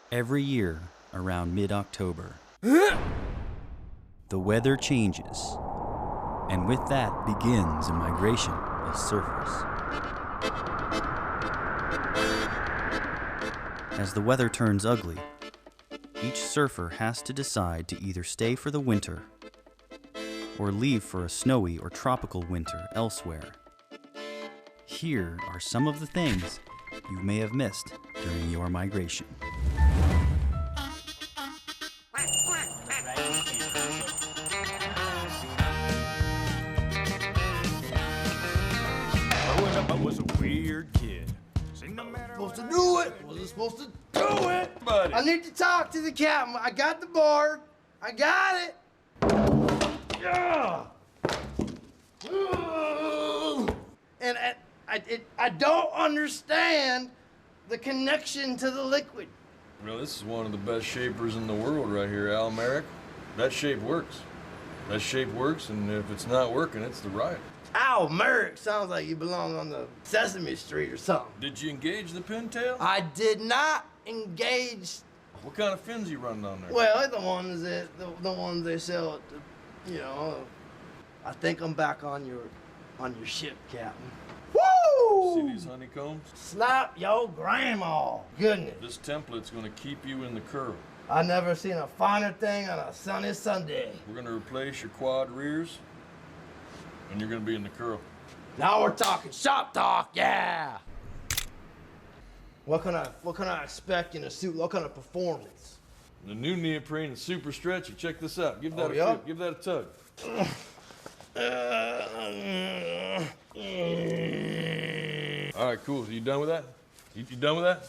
Every year, around mid-October, the weather changes, and with that begins a migration of surfers. As the weather turns ugly, each surfer has to decide to either stay for the winter or leave for a snowy or tropical winter elsewhere. Here are some of the things you may have missed during your migration. Growing up, I was a weird kid. Supposed to do it. Wasn't supposed to do it. Buddy. I need to talk to the captain. I got the board. I got it. Yeah. And I don't understand the connection to the liquid. Well, this is one of the best shapers in the world right here, Al Merrick. That shape works. That shape works, and if it's not working, it's the riot. Al Merrick sounds like you belong on the Sesame Street or something. Did you engage the pintail? I did not engage. What kind of fins you running on there? Well, the ones they sell at the, I think I'm back on your ship, Captain. Woo! See these honeycombs? Slap your grandma. Goodness. This template's gonna keep you in the curl. I never seen a finer thing on a sunny Sunday. We're gonna replace your quad rears, and you're gonna be in the curl. Now we're talking shop talk, yeah. What can I expect in a suit? What kind of performance? The new neoprene is super stretchy. Check this out. Give that Oh, a yeah? flip. Give that a tug. All right, cool. You done with that? You done with that?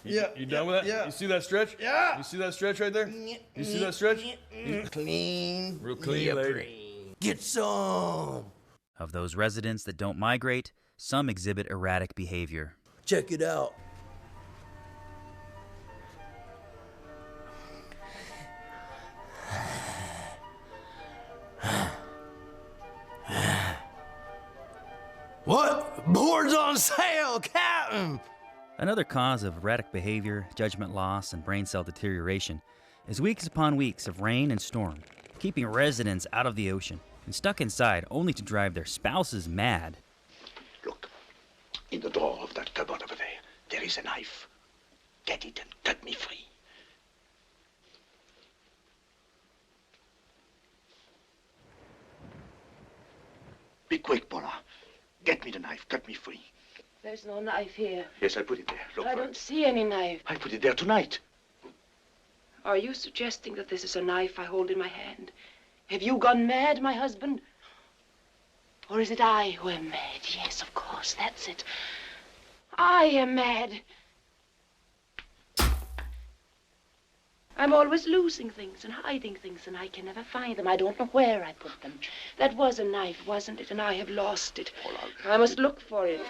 You done with that? Yeah. You see that stretch? Yeah. You see that stretch right there? You see that stretch? Clean. Real clean, lady. neoprene. Get some. Of those residents that don't migrate, some exhibit erratic behavior. Check it out. What? Boards on sale, Captain! Another cause of erratic behavior, judgment loss, and brain cell deterioration is weeks upon weeks of rain and storm, keeping residents out of the ocean and stuck inside only to drive their spouses mad. Look, in the drawer of that cupboard over there is a knife. Get it and cut me free. Be quick, Paula. Get me the knife, cut me free. There's no knife here. Yes, I put it there. Look I for don't it. see any knife. I put it there tonight. Are you suggesting that this is a knife I hold in my hand? Have you gone mad, my husband? Or is it I who am mad? Yes, of course, that's it. I am mad. I'm always losing things and hiding things, and I can never find them. I don't know where I put them. That was a knife, wasn't it? And I have lost it. I must look for it.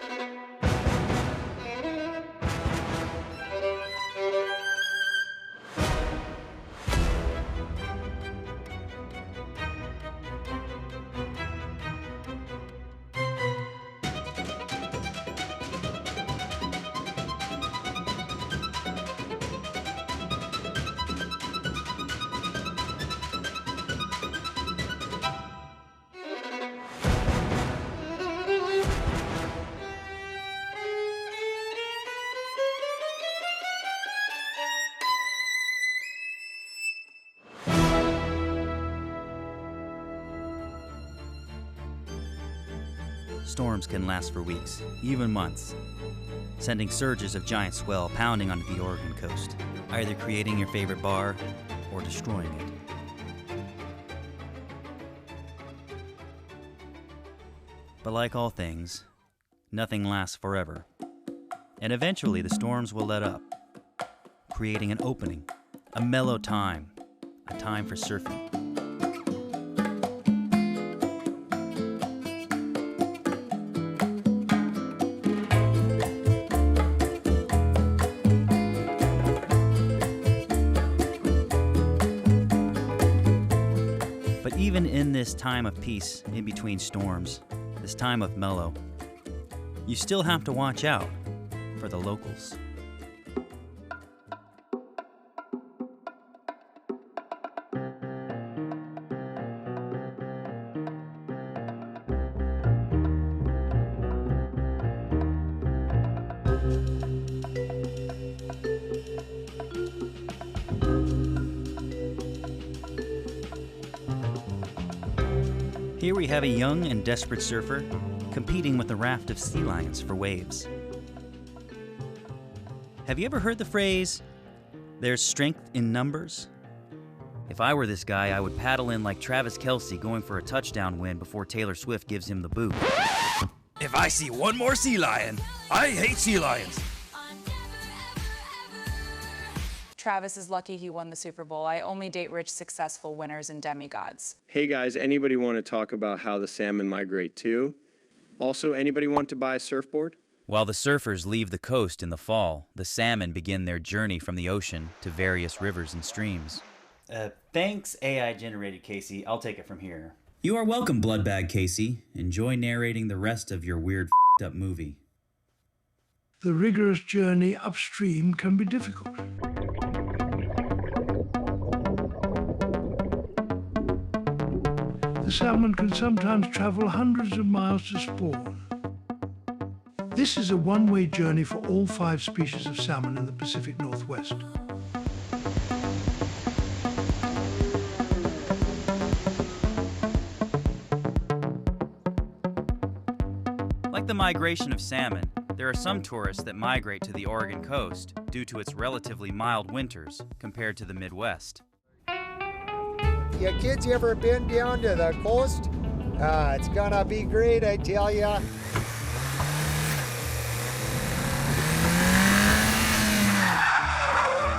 Storms can last for weeks, even months, sending surges of giant swell pounding onto the Oregon coast, either creating your favorite bar or destroying it. But like all things, nothing lasts forever. And eventually the storms will let up, creating an opening, a mellow time, a time for surfing. But even in this time of peace, in between storms, this time of mellow, you still have to watch out for the locals. Here we have a young and desperate surfer competing with a raft of sea lions for waves. Have you ever heard the phrase, "There's strength in numbers"? If I were this guy, I would paddle in like Travis Kelce going for a touchdown win before Taylor Swift gives him the boot. If I see one more sea lion, I hate sea lions. Travis is lucky he won the Super Bowl. I only date rich, successful winners and demigods. Hey guys, anybody want to talk about how the salmon migrate too? Also, anybody want to buy a surfboard? While the surfers leave the coast in the fall, the salmon begin their journey from the ocean to various rivers and streams. Thanks, AI-generated Casey. I'll take it from here. You are welcome, Bloodbag Casey. Enjoy narrating the rest of your weird up movie. The rigorous journey upstream can be difficult. The salmon can sometimes travel hundreds of miles to spawn. This is a one-way journey for all 5 species of salmon in the Pacific Northwest. Like the migration of salmon, there are some tourists that migrate to the Oregon coast due to its relatively mild winters compared to the Midwest. You kids ever been down to the coast? It's gonna be great, I tell ya.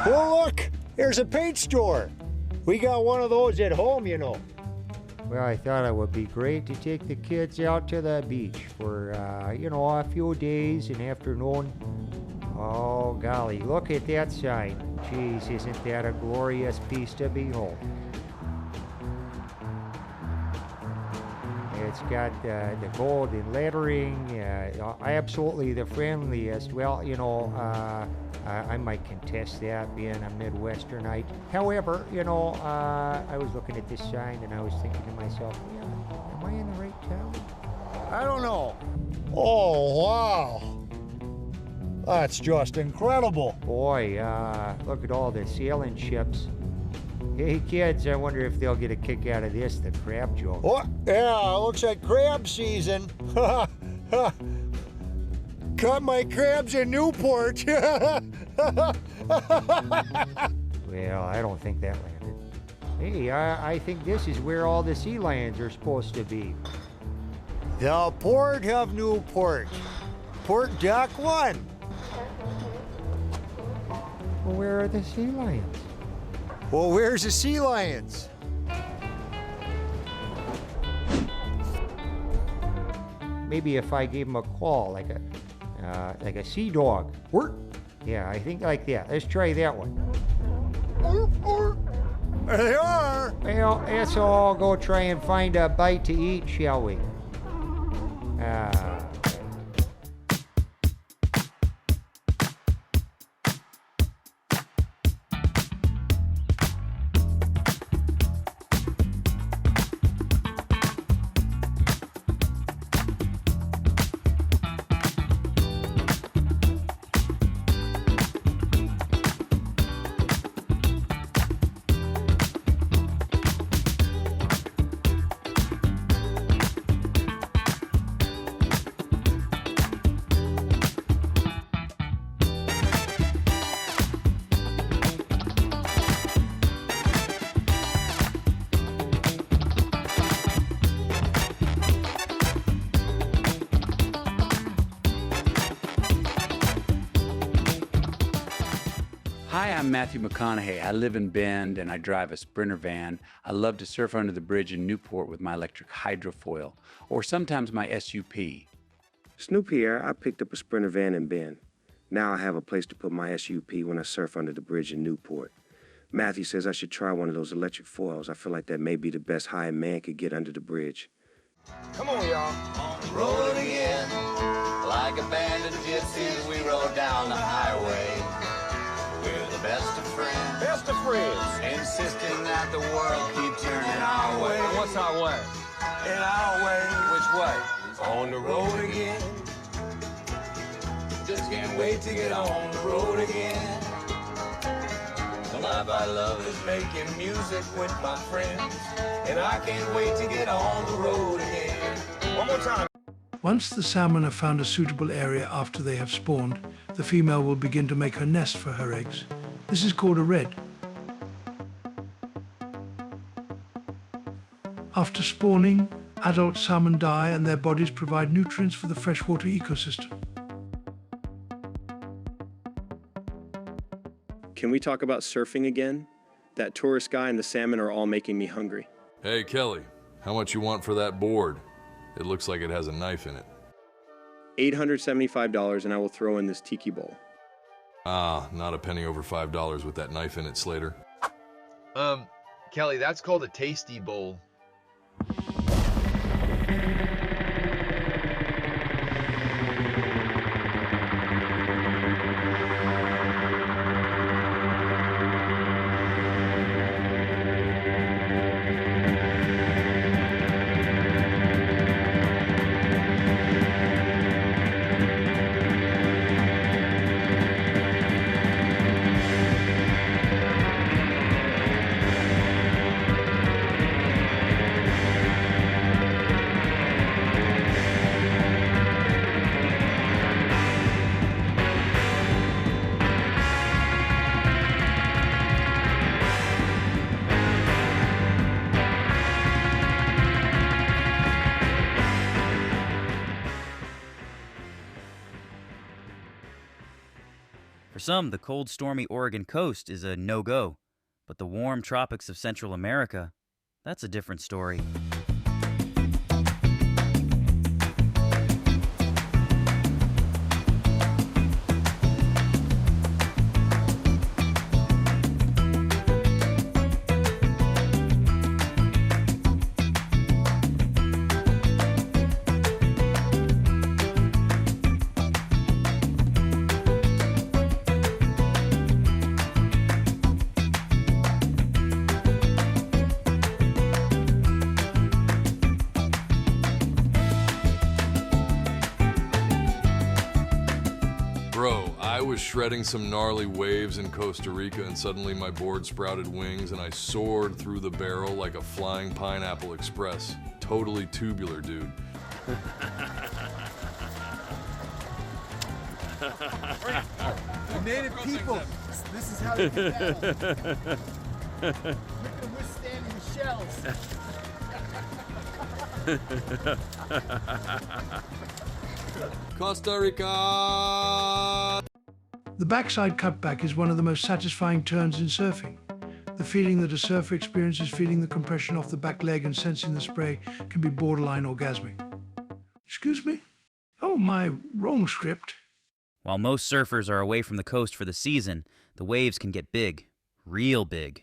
Oh, look, there's a paint store. We got one of those at home, you know. Well, I thought it would be great to take the kids out to the beach for, a few days and afternoon. Oh, golly, look at that sign. Geez, isn't that a glorious piece to behold? It's got the golden lettering, absolutely the friendliest. Well, I might contest that being a Midwesternite. However, I was looking at this sign and I was thinking to myself, am I in the right town? I don't know. Oh, wow. That's just incredible. Boy, look at all the sailing ships. Hey kids, I wonder if they'll get a kick out of this, the crab joke. Oh, yeah, looks like crab season. Caught my crabs in Newport. Well, I don't think that landed. Hey, I think this is where all the sea lions are supposed to be. The Port of Newport. Port Dock 1. Well, where are the sea lions? Well, where's the sea lions? Maybe if I gave them a call, like a sea dog. Yeah, I think like that. Let's try that one. There they are. Well, let's all go try and find a bite to eat, shall we? Hi, I'm Matthew McConaughey. I live in Bend and I drive a Sprinter van. I love to surf under the bridge in Newport with my electric hydrofoil, or sometimes my SUP. Snoopy here, I picked up a Sprinter van in Bend. Now I have a place to put my SUP when I surf under the bridge in Newport. Matthew says I should try one of those electric foils. I feel like that may be the best high a man could get under the bridge. Come on, y'all. On the road again, like a band of gypsies, we rode down the highway. We're the best of friends. Best of friends. Insisting that the world keep turning our way. What's our way? In our way. Which way? On the road again. Just can't wait to get on the road again. life I love is making music with my friends, and I can't wait to get on the road again. One more time. Once the salmon have found a suitable area after they have spawned, the female will begin to make her nest for her eggs. This is called a redd. After spawning, adult salmon die and their bodies provide nutrients for the freshwater ecosystem. Can we talk about surfing again? That tourist guy and the salmon are all making me hungry. Hey, Kelly, how much you want for that board? It looks like it has a knife in it. $875, and I will throw in this tiki bowl. Ah, not a penny over $5 with that knife in it, Slater. Kelly, that's called a tasty bowl. For some, the cold, stormy Oregon coast is a no-go, but the warm tropics of Central America, that's a different story. Bro, I was shredding some gnarly waves in Costa Rica and suddenly my board sprouted wings and I soared through the barrel like a flying pineapple express. Totally tubular, dude. The native people, this is how they get down. Look at them withstanding the shells. Costa Rica! The backside cutback is one of the most satisfying turns in surfing. The feeling that a surfer experiences feeling the compression off the back leg and sensing the spray can be borderline orgasmic. Excuse me? Oh, my wrong script. While most surfers are away from the coast for the season, the waves can get big, real big.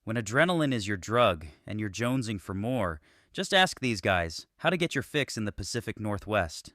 When adrenaline is your drug and you're jonesing for more, just ask these guys how to get your fix in the Pacific Northwest.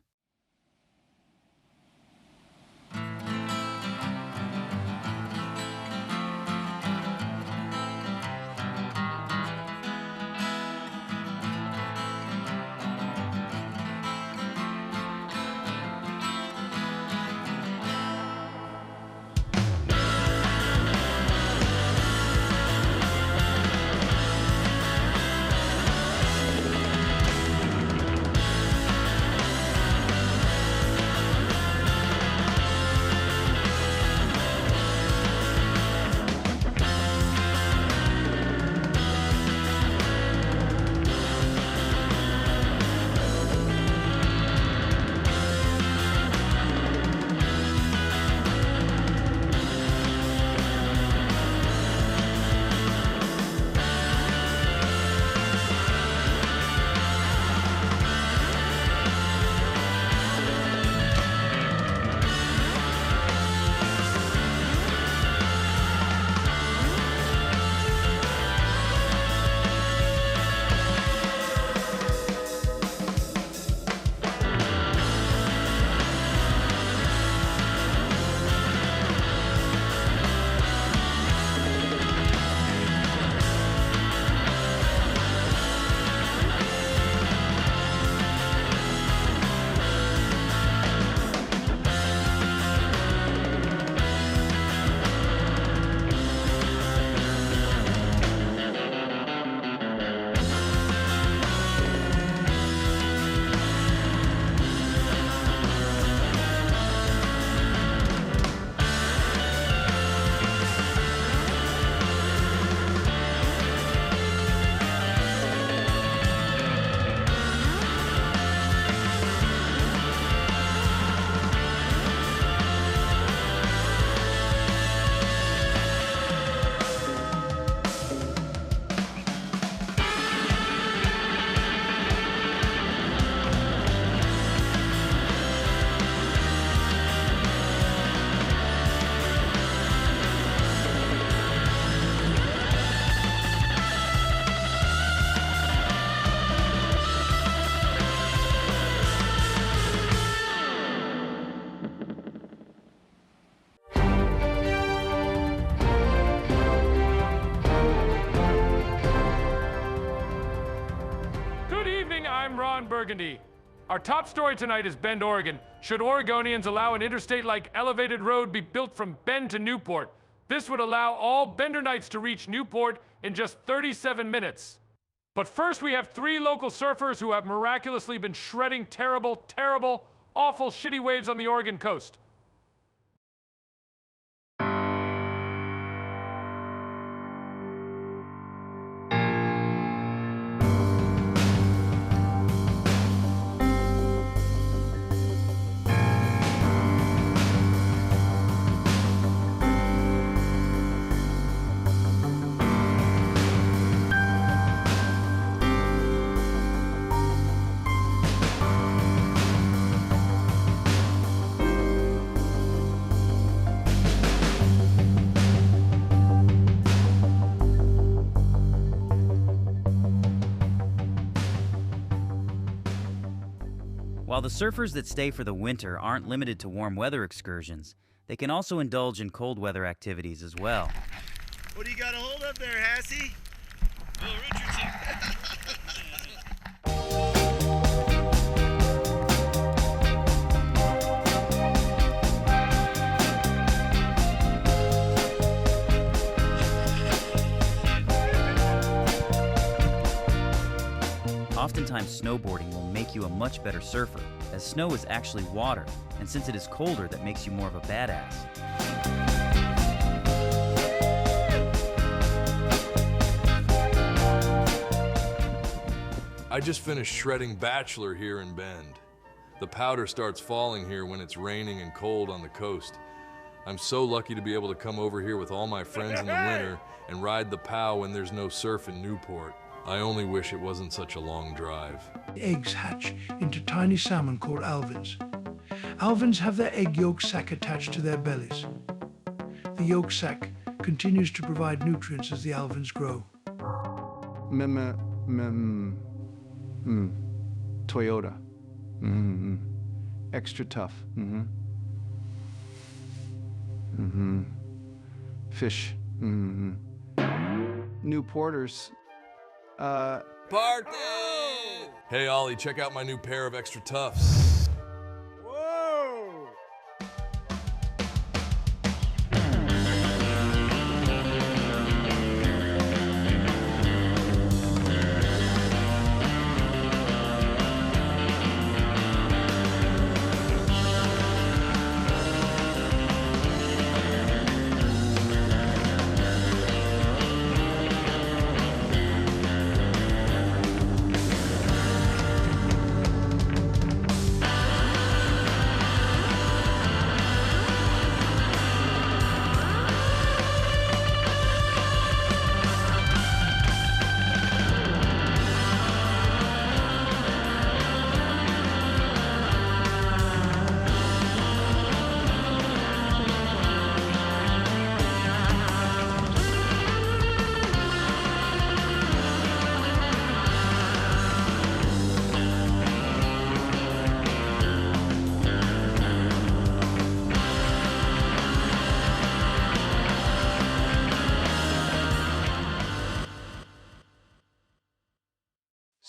Ron Burgundy. Our top story tonight is Bend, Oregon. Should Oregonians allow an interstate-like elevated road be built from Bend to Newport? This would allow all Benderites to reach Newport in just 37 minutes. But first, we have 3 local surfers who have miraculously been shredding terrible, awful, shitty waves on the Oregon coast. While the surfers that stay for the winter aren't limited to warm weather excursions, they can also indulge in cold weather activities as well. What do you got a hold of there, Hassie? Bill Richardson. Oftentimes, snowboarding will make you a much better surfer, as snow is actually water, and since it is colder, that makes you more of a badass. I just finished shredding Bachelor here in Bend. The powder starts falling here when it's raining and cold on the coast. I'm so lucky to be able to come over here with all my friends in the winter and ride the POW when there's no surf in Newport. I only wish it wasn't such a long drive. Eggs hatch into tiny salmon called alvins. Alvins have their egg yolk sac attached to their bellies. The yolk sac continues to provide nutrients as the alvins grow. Toyota. Extra tough. Fish. New porters. Party! Hey Ollie, check out my new pair of Extra Toughs. Whoa!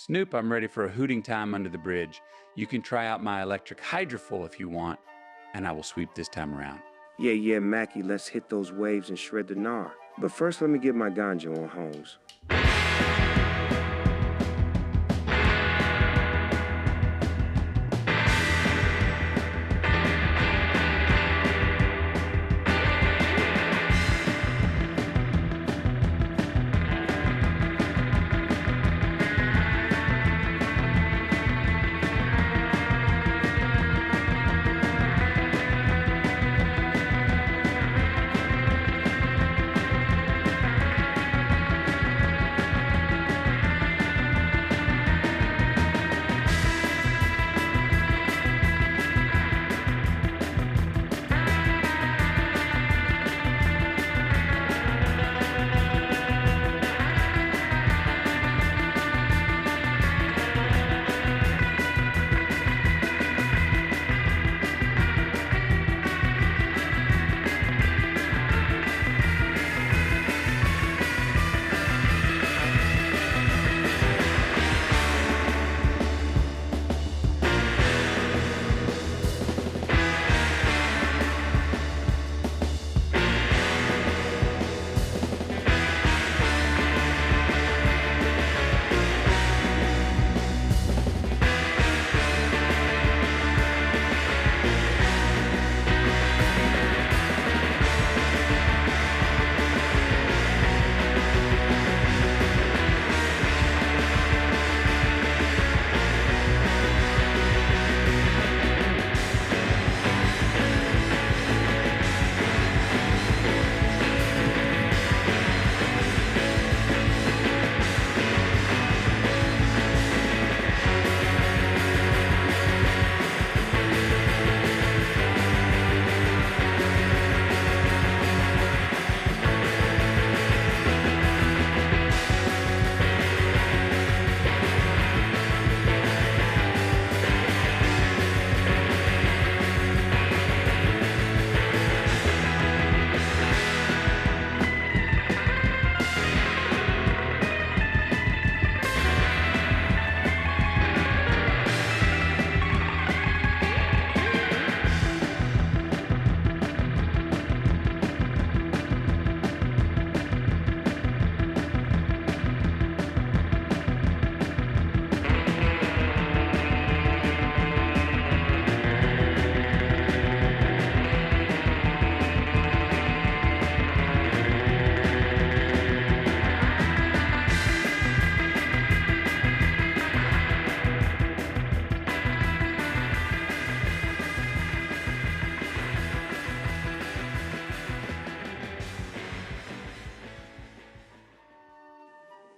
Snoop, I'm ready for a hooting time under the bridge. You can try out my electric hydrofoil if you want, and I will sweep this time around. Yeah, Mackie, let's hit those waves and shred the gnar. But first, let me get my ganja on Holmes.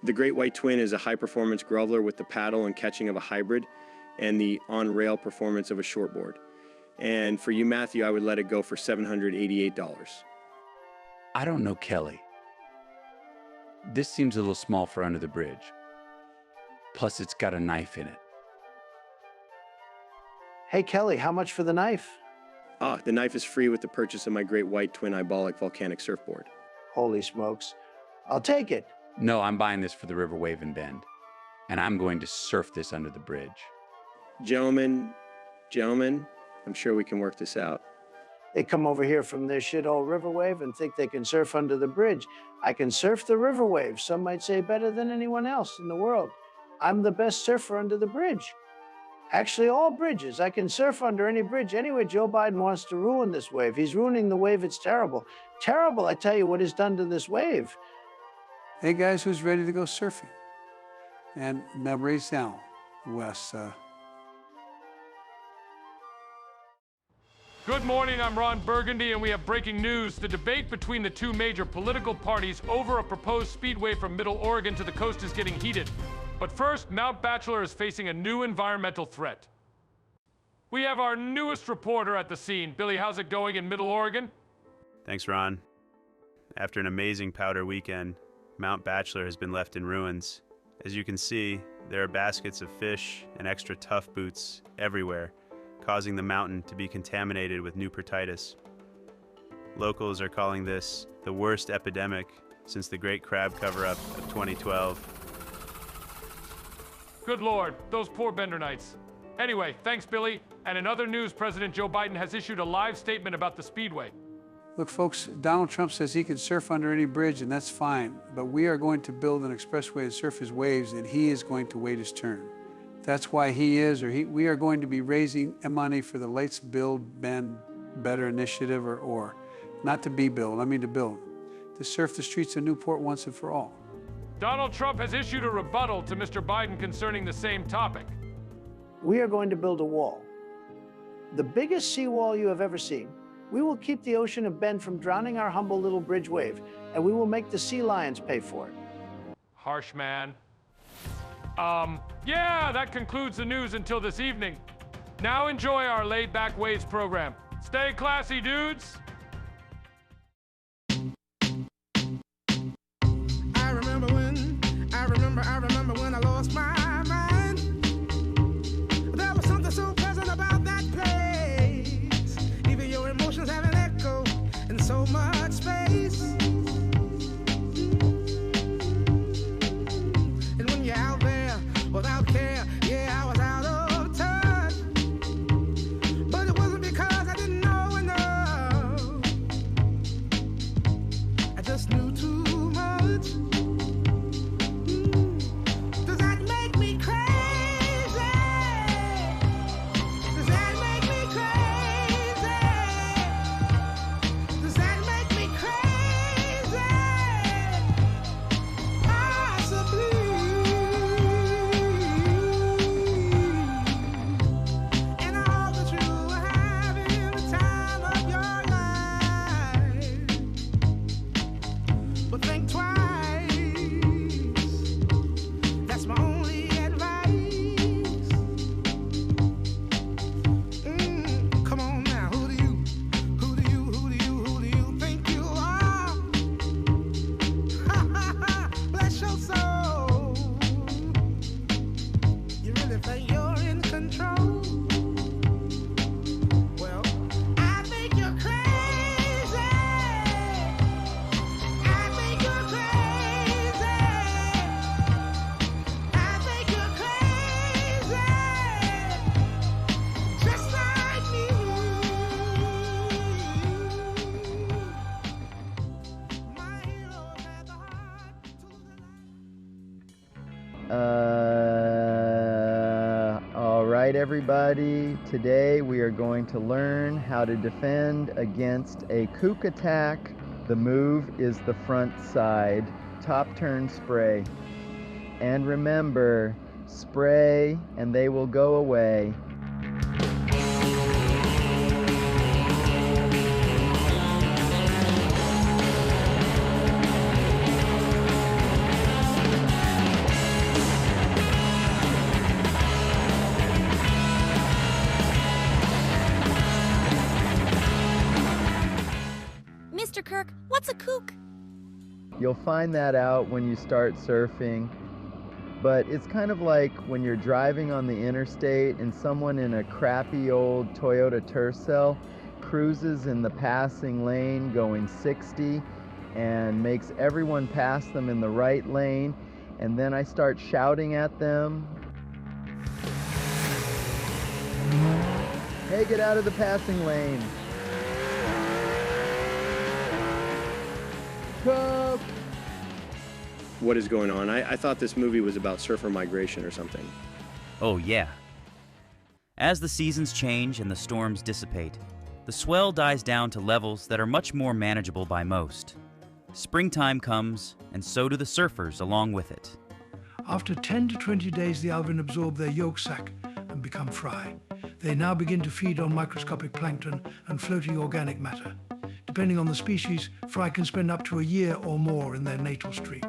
The Great White Twin is a high-performance groveler with the paddle and catching of a hybrid and the on-rail performance of a shortboard. And for you, Matthew, I would let it go for $788. I don't know Kelly. This seems a little small for under the bridge. Plus, it's got a knife in it. Hey, Kelly, how much for the knife? Ah, the knife is free with the purchase of my Great White Twin Ibolic volcanic surfboard. Holy smokes. I'll take it. No, I'm buying this for the river wave and bend. And I'm going to surf this under the bridge. Gentlemen, I'm sure we can work this out. They come over here from their shithole river wave and think they can surf under the bridge. I can surf the river wave, some might say better than anyone else in the world. I'm the best surfer under the bridge. Actually, all bridges. I can surf under any bridge. Anyway, Joe Biden wants to ruin this wave. He's ruining the wave. It's terrible. Terrible, I tell you, what he's done to this wave. Hey guys, who's ready to go surfing? And memories now, Wes. Good morning, I'm Ron Burgundy, and we have breaking news. The debate between the two major political parties over a proposed speedway from Middle Oregon to the coast is getting heated. But first, Mount Bachelor is facing a new environmental threat. We have our newest reporter at the scene. Billy, how's it going in Middle Oregon? Thanks, Ron. After an amazing powder weekend, Mount Bachelor has been left in ruins. As you can see, there are baskets of fish and extra tough boots everywhere, causing the mountain to be contaminated with Newportitis. Locals are calling this the worst epidemic since the Great Crab Cover-Up of 2012. Good Lord, those poor Benderites. Anyway, thanks, Billy. And in other news, President Joe Biden has issued a live statement about the Speedway. Look, folks, Donald Trump says he can surf under any bridge, and that's fine. But we are going to build an expressway to surf his waves, and he is going to wait his turn. That's why we are going to be raising money for the Let's Build Bend Better initiative, or not to be built, I mean to build, to surf the streets of Newport once and for all. Donald Trump has issued a rebuttal to Mr. Biden concerning the same topic. We are going to build a wall. The biggest seawall you have ever seen. We will keep the ocean of Bend from drowning our humble little bridge wave, and we will make the sea lions pay for it. Harsh man. Yeah, that concludes the news until this evening. Now enjoy our laid-back waves program. Stay classy, dudes. I remember when I lost my mind. There was something so pleasant about that place. Even your emotions have an echo in so much space. And when you're out there without care, yeah, I was out of touch. But it wasn't because I didn't know enough. I just knew too much. Does that make me crazy? Does that make me crazy? Does that make me crazy? Possibly. And I hope that you are having the time of your life. But think twice. That's my only advice. Come on now, who do you think you are? Bless your soul. You really think you're in control? Well, I think you're crazy. I think you're crazy. I think you're crazy. Just like me. My heroes had the heart to All right, everybody. Today we are going to learn how to defend against a kook attack. The move is the front side, top turn spray. And remember, spray and they will go away. You'll find that out when you start surfing. But it's kind of like when you're driving on the interstate and someone in a crappy old Toyota Tercel cruises in the passing lane going 60 and makes everyone pass them in the right lane, and then I start shouting at them, "Hey, get out of the passing lane. Come." What is going on? I thought this movie was about surfer migration or something. Oh, yeah. As the seasons change and the storms dissipate, the swell dies down to levels that are much more manageable by most. Springtime comes, and so do the surfers along with it. After 10 to 20 days, the alvin absorb their yolk sac and become fry. They now begin to feed on microscopic plankton and floating organic matter. Depending on the species, fry can spend up to a year or more in their natal stream.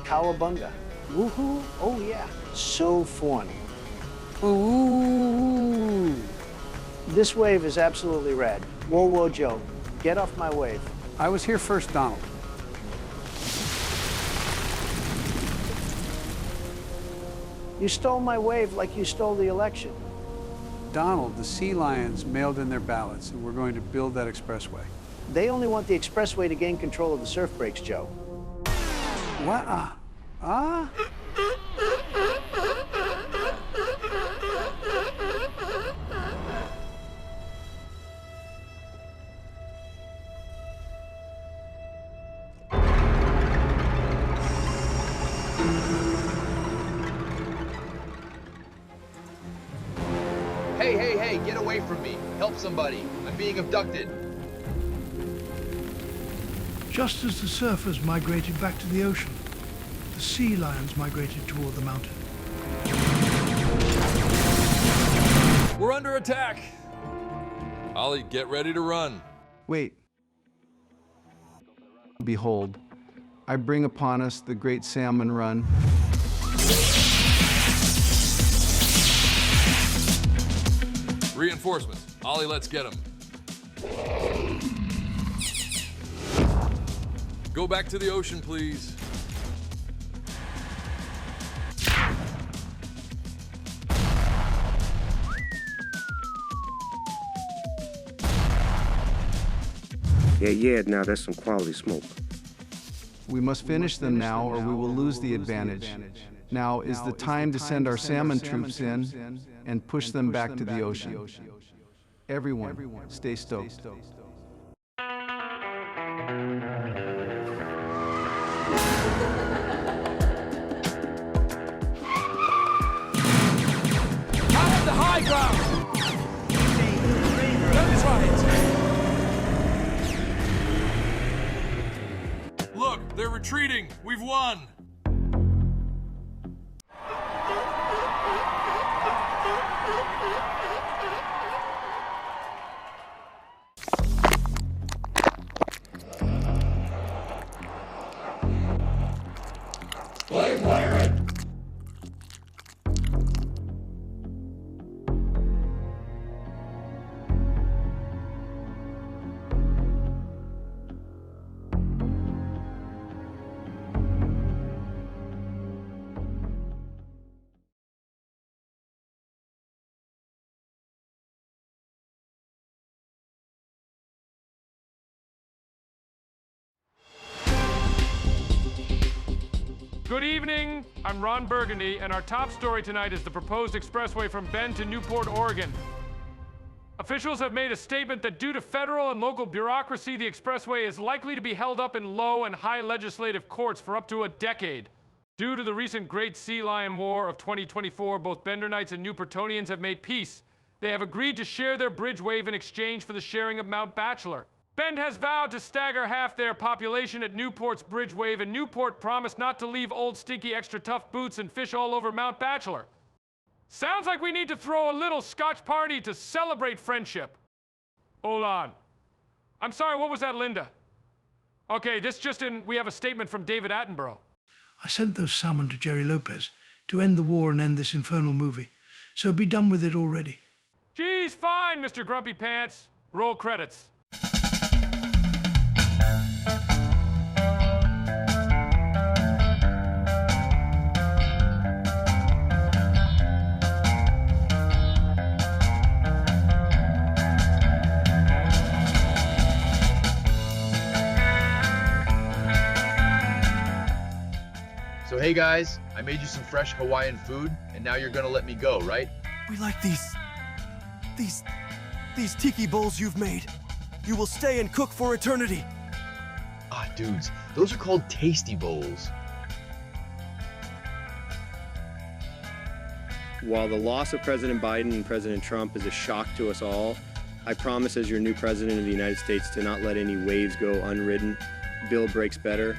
Cowabunga. Woohoo. Oh, yeah. So fun. Ooh. This wave is absolutely rad. Whoa, whoa, Joe. Get off my wave. I was here first, Donald. You stole my wave like you stole the election. Donald, the Sea Lions mailed in their ballots, and we're going to build that expressway. They only want the expressway to gain control of the surf breaks, Joe. What? Hey, get away from me. Help somebody. I'm being abducted. Just as the surfers migrated back to the ocean, the sea lions migrated toward the mountain. We're under attack! Ollie, get ready to run. Wait. Behold, I bring upon us the great salmon run. Reinforcements. Ollie, let's get them. Go back to the ocean, please. Yeah, now that's some quality smoke. We must finish them now or we will lose the advantage. Now is the time to send our salmon troops in and push them back to the ocean. Everyone, stay stoked. The high ground! Don't try it! Look, they're retreating. We've won. Good evening, I'm Ron Burgundy, and our top story tonight is the proposed expressway from Bend to Newport, Oregon. Officials have made a statement that due to federal and local bureaucracy, the expressway is likely to be held up in low and high legislative courts for up to a decade. Due to the recent Great Sea Lion War of 2024, both Benderites and Newportonians have made peace. They have agreed to share their bridge wave in exchange for the sharing of Mount Bachelor. Bend has vowed to stagger half their population at Newport's bridge wave, and Newport promised not to leave old stinky extra tough boots and fish all over Mount Bachelor. Sounds like we need to throw a little Scotch party to celebrate friendship. Hold on. I'm sorry, what was that, Linda? Okay, this just in, we have a statement from David Attenborough. I sent those salmon to Jerry Lopez to end the war and end this infernal movie. So be done with it already. Geez, fine, Mr. Grumpy Pants. Roll credits. So hey guys, I made you some fresh Hawaiian food, and now you're gonna let me go, right? We like these tiki bowls you've made. You will stay and cook for eternity. Ah, dudes, those are called tasty bowls. While the loss of President Biden and President Trump is a shock to us all, I promise as your new president of the United States to not let any waves go unridden, build brakes better,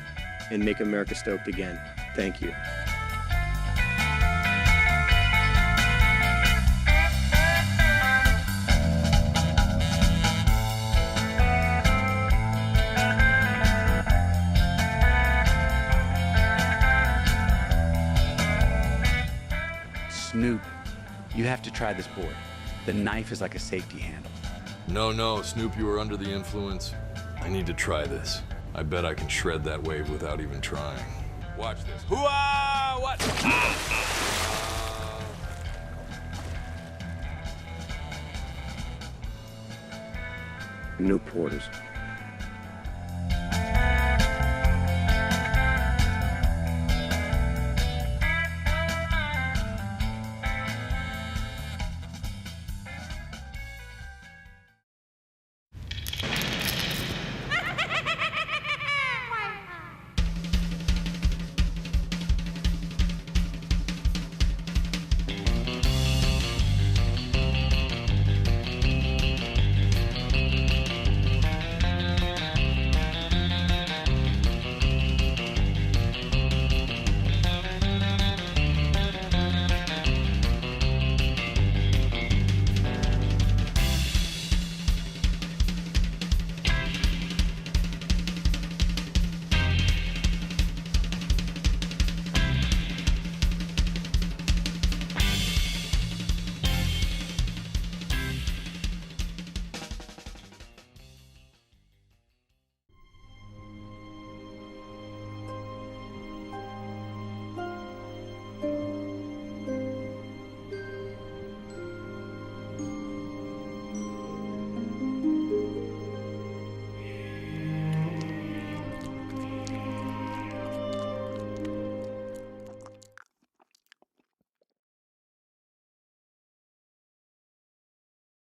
and make America stoked again. Thank you. Snoop, you have to try this board. The knife is like a safety handle. No, Snoop, you are under the influence. I need to try this. I bet I can shred that wave without even trying. Watch this. Hoo-ah! What? Newporters.